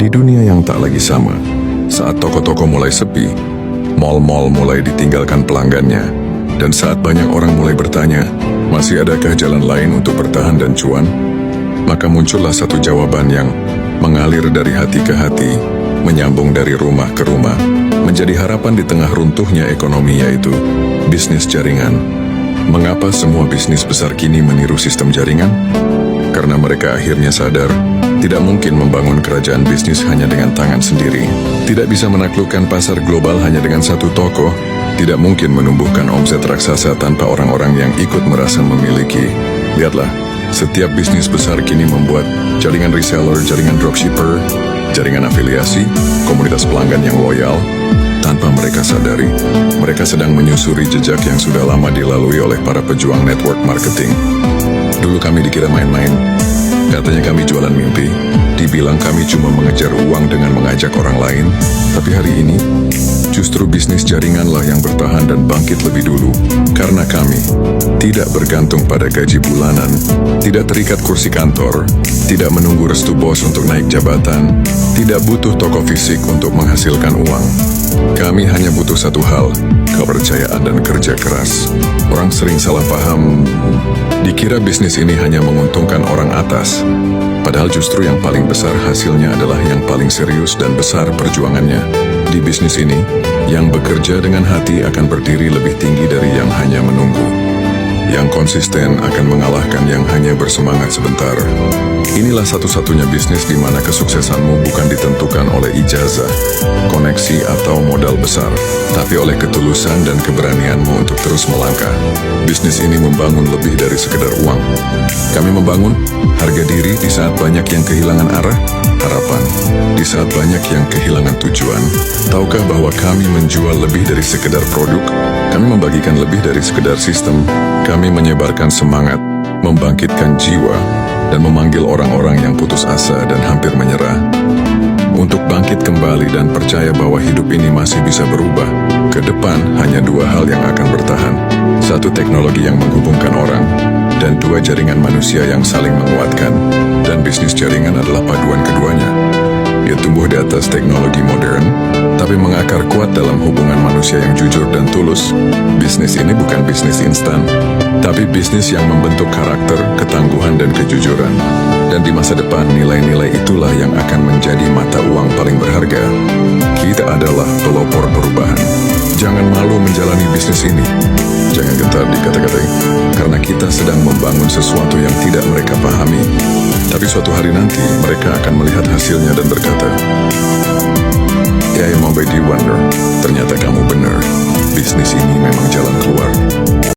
Di dunia yang tak lagi sama, saat toko-toko mulai sepi, mal-mal mulai ditinggalkan pelanggannya, dan saat banyak orang mulai bertanya, masih adakah jalan lain untuk bertahan dan cuan? Maka muncullah satu jawaban yang mengalir dari hati ke hati, menyambung dari rumah ke rumah, menjadi harapan di tengah runtuhnya ekonomi, yaitu bisnis jaringan. Mengapa semua bisnis besar kini meniru sistem jaringan? Karena mereka akhirnya sadar, tidak mungkin membangun kerajaan bisnis hanya dengan tangan sendiri. Tidak bisa menaklukkan pasar global hanya dengan satu toko. Tidak mungkin menumbuhkan omset raksasa tanpa orang-orang yang ikut merasa memiliki. Lihatlah, setiap bisnis besar kini membuat jaringan reseller, jaringan dropshipper, jaringan afiliasi, komunitas pelanggan yang loyal. Tanpa mereka sadari, mereka sedang menyusuri jejak yang sudah lama dilalui oleh para pejuang network marketing. Dulu kami dikira main-main. Katanya kami jualan mimpi. Dibilang kami cuma mengejar uang dengan mengajak orang lain. Tapi hari ini, justru bisnis jaringanlah yang bertahan dan bangkit lebih dulu. Karena kami tidak bergantung pada gaji bulanan, tidak terikat kursi kantor, tidak menunggu restu bos untuk naik jabatan, tidak butuh toko fisik untuk menghasilkan uang. Kami hanya butuh satu hal, kepercayaan dan kerja keras. Orang sering salah paham, dikira bisnis ini hanya menguntungkan orang atas. Padahal justru yang paling besar hasilnya adalah yang paling serius dan besar perjuangannya. Di bisnis ini, yang bekerja dengan hati akan berdiri lebih tinggi dari yang hanya menunggu. Yang konsisten akan mengalahkan yang hanya bersemangat sebentar. Inilah satu-satunya bisnis di mana kesuksesanmu bukan ditentukan oleh ijazah, koneksi atau modal besar, tapi oleh ketulusan dan keberanianmu untuk terus melangkah. Bisnis ini membangun lebih dari sekedar uang. Kami membangun harga diri di saat banyak yang kehilangan arah, harapan, di saat banyak yang kehilangan tujuan. Tahukah bahwa kami menjual lebih dari sekedar produk? Kami membagikan lebih dari sekedar sistem. Kami menyebarkan semangat, membangkitkan jiwa, dan memanggil orang-orang yang putus asa dan hampir menyerah untuk bangkit kembali dan percaya bahwa hidup ini masih bisa berubah. Ke depan hanya dua hal yang akan bertahan. Satu, teknologi yang menghubungkan orang, dan dua, jaringan manusia yang saling menguatkan. Dan bisnis jaringan adalah paduan keduanya. Ia tumbuh di atas teknologi modern, tapi mengakar kuat dalam hubungan manusia yang jujur dan tulus. Bisnis ini bukan bisnis instan, tapi bisnis yang membentuk karakter, ketangguhan, dan kejujuran. Dan di masa depan, nilai-nilai itulah yang akan menjadi mata uang paling berharga. Kita adalah pelopor perubahan. Jangan malu menjalani bisnis ini. Jangan gentar dikata-katai, karena kita sedang membangun sesuatu yang tidak mereka pahami. Tapi suatu hari nanti, mereka akan melihat hasilnya dan berkata, "Ya, I already wonder, ternyata kamu benar. Bisnis ini memang jalan keluar."